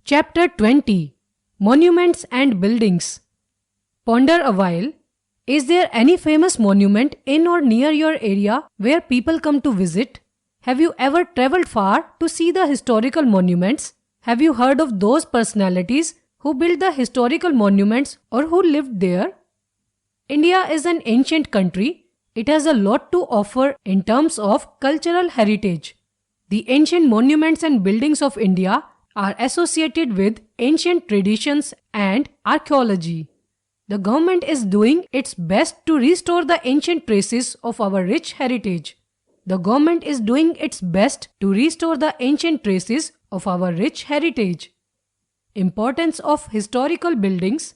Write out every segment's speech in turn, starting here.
Chapter 20 Monuments and Buildings. Ponder a while. Is there any famous monument in or near your area where people come to visit? Have you ever traveled far to see the historical monuments? Have you heard of those personalities who built the historical monuments or who lived there? India is an ancient country. It has a lot to offer in terms of cultural heritage. The ancient monuments and buildings of India are associated with ancient traditions and archaeology. The government is doing its best to restore the ancient traces of our rich heritage. The government is doing its best to restore the ancient traces of our rich heritage. Importance of historical buildings.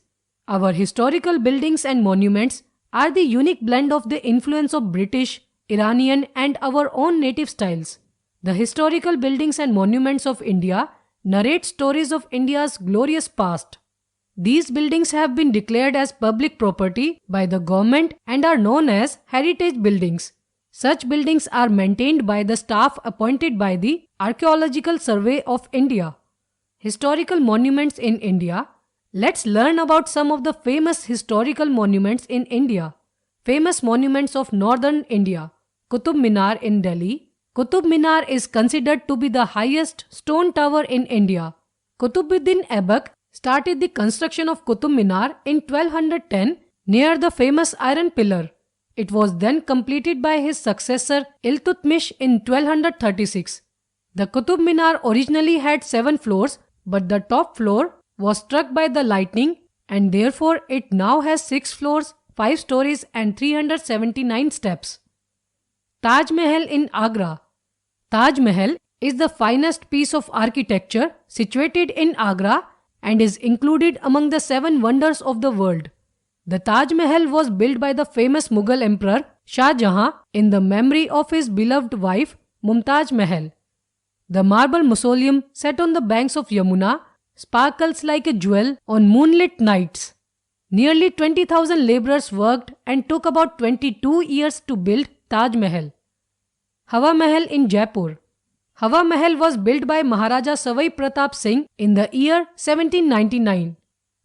Our historical buildings and monuments are the unique blend of the influence of British, Iranian and our own native styles. The historical buildings and monuments of India narrate stories of India's glorious past. These buildings have been declared as public property by the government and are known as heritage buildings. Such buildings are maintained by the staff appointed by the Archaeological Survey of India. Historical monuments in India. Let's learn about some of the famous historical monuments in India. Famous monuments of northern India. Qutub Minar in Delhi. Qutub Minar is considered to be the highest stone tower in India. Qutubuddin Aibak started the construction of Qutub Minar in 1210 near the famous Iron Pillar. It was then completed by his successor Iltutmish in 1236. The Qutub Minar originally had 7 floors, but the top floor was struck by the lightning and therefore it now has 6 floors, 5 stories and 379 steps. Taj Mahal in Agra. Taj Mahal is the finest piece of architecture situated in Agra and is included among the 7 wonders of the world. The Taj Mahal was built by the famous Mughal Emperor Shah Jahan in the memory of his beloved wife Mumtaz Mahal. The marble mausoleum set on the banks of Yamuna sparkles like a jewel on moonlit nights. Nearly 20,000 laborers worked and took about 22 years to build Taj Mahal. Hawa Mahal in Jaipur. Hawa Mahal was built by Maharaja Savai Pratap Singh in the year 1799.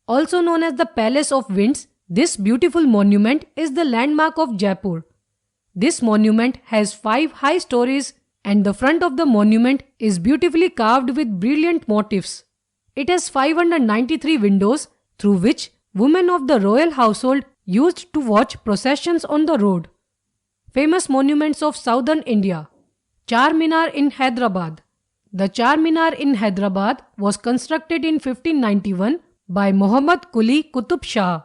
Also known as the Palace of Winds, this beautiful monument is the landmark of Jaipur. This monument has 5 high stories and the front of the monument is beautifully carved with brilliant motifs. It has 593 windows through which women of the royal household used to watch processions on the road. Famous monuments of southern India. Charminar in Hyderabad. The Charminar in Hyderabad was constructed in 1591 by Muhammad Quli Qutub Shah.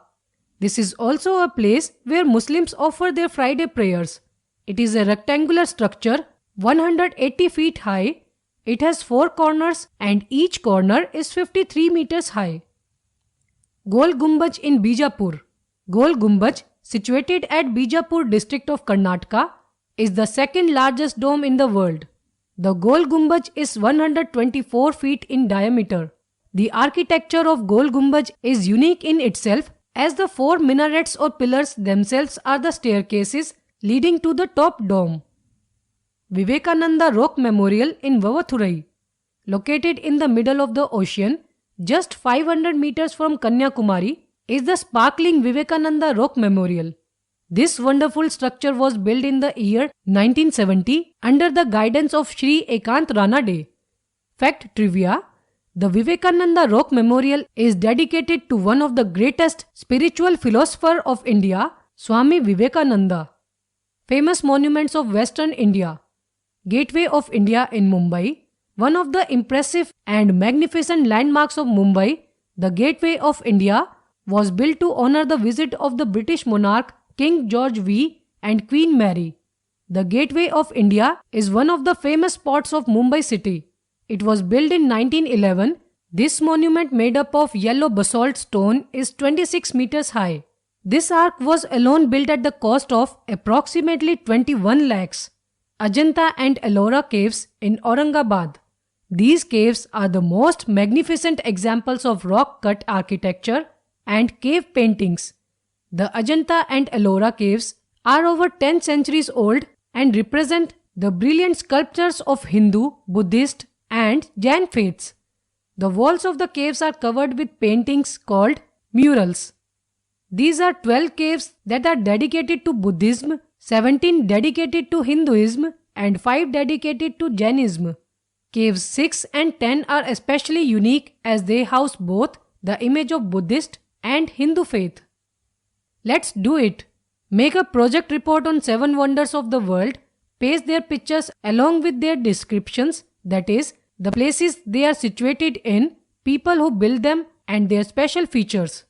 This is also a place where Muslims offer their Friday prayers. It is a rectangular structure 180 feet high. It has 4 corners and each corner is 53 meters high. Gol Gumbaj in Bijapur. Gol Gumbaj, situated at Bijapur district of Karnataka, is the second largest dome in the world. The Gol Gumbaj is 124 feet in diameter. The architecture of Gol Gumbaj is unique in itself as the 4 minarets or pillars themselves are the staircases leading to the top dome. Vivekananda Rock Memorial in Vavathurai. Located in the middle of the ocean, just 500 meters from Kanyakumari, is the sparkling Vivekananda Rock Memorial. This wonderful structure was built in the year 1970 under the guidance of Shri Ekant Ranade. Fact Trivia: the Vivekananda Rock Memorial is dedicated to one of the greatest spiritual philosophers of India, Swami Vivekananda. Famous monuments of Western India. Gateway of India in Mumbai. One of the impressive and magnificent landmarks of Mumbai, the Gateway of India, was built to honor the visit of the British monarch King George V and Queen Mary. The Gateway of India is one of the famous spots of Mumbai city. It was built in 1911. This monument made up of yellow basalt stone is 26 meters high. This arch was alone built at the cost of approximately 21 lakhs. Ajanta and Ellora caves in Aurangabad. These caves are the most magnificent examples of rock-cut architecture and cave paintings. The Ajanta and Ellora caves are over 10 centuries old and represent the brilliant sculptures of Hindu, Buddhist and Jain faiths. The walls of the caves are covered with paintings called murals. These are 12 caves that are dedicated to Buddhism, 17 dedicated to Hinduism, and 5 dedicated to Jainism. Caves 6 and 10 are especially unique as they house both the image of Buddhist and Hindu faith. Let's do it! Make a project report on 7 wonders of the world, paste their pictures along with their descriptions, that is, the places they are situated in, people who built them and their special features.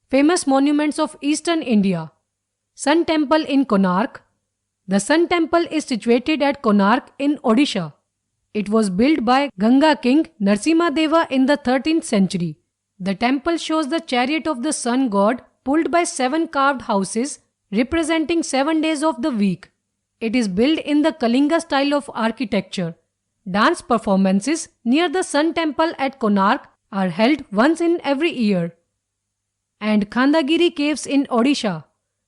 Famous monuments of Eastern India. Sun Temple in Konark. The Sun Temple is situated at Konark in Odisha. It was built by Ganga king Narasimhadeva in the 13th century. The temple shows the chariot of the sun god pulled by 7 carved houses representing 7 days of the week. It is built in the Kalinga style of architecture. Dance performances near the Sun Temple at Konark are held once in every year. And Khandagiri caves in Odisha.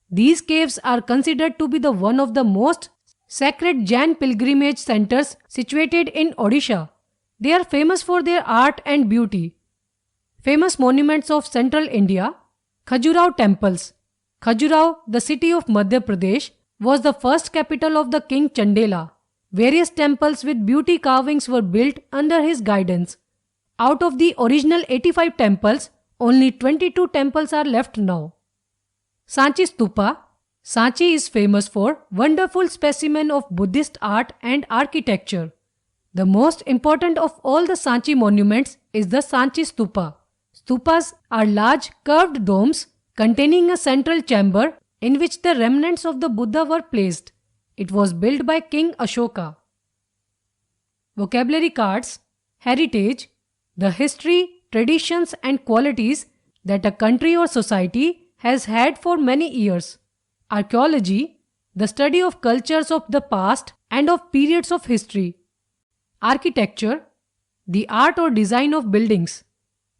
These caves are considered to be the one of the most sacred Jain pilgrimage centers situated in Odisha. They are famous for their art and beauty. Famous monuments of Central India. Khajuraho temples. Khajuraho, the city of Madhya Pradesh, was the first capital of the king Chandela. Various temples with beauty carvings were built under his guidance. Out of the original 85 temples, only 22 temples are left now. Sanchi Stupa. Sanchi is famous for wonderful specimen of Buddhist art and architecture. The most important of all the Sanchi monuments is the Sanchi Stupa. Stupas are large curved domes containing a central chamber in which the remnants of the Buddha were placed. It was built by King Ashoka. Vocabulary cards. Heritage. The history, traditions and qualities that a country or society has had for many years. Archaeology. The study of cultures of the past and of periods of history. Architecture. The art or design of buildings.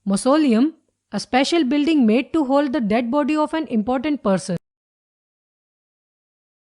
Mausoleum. A special building made to hold the dead body of an important person.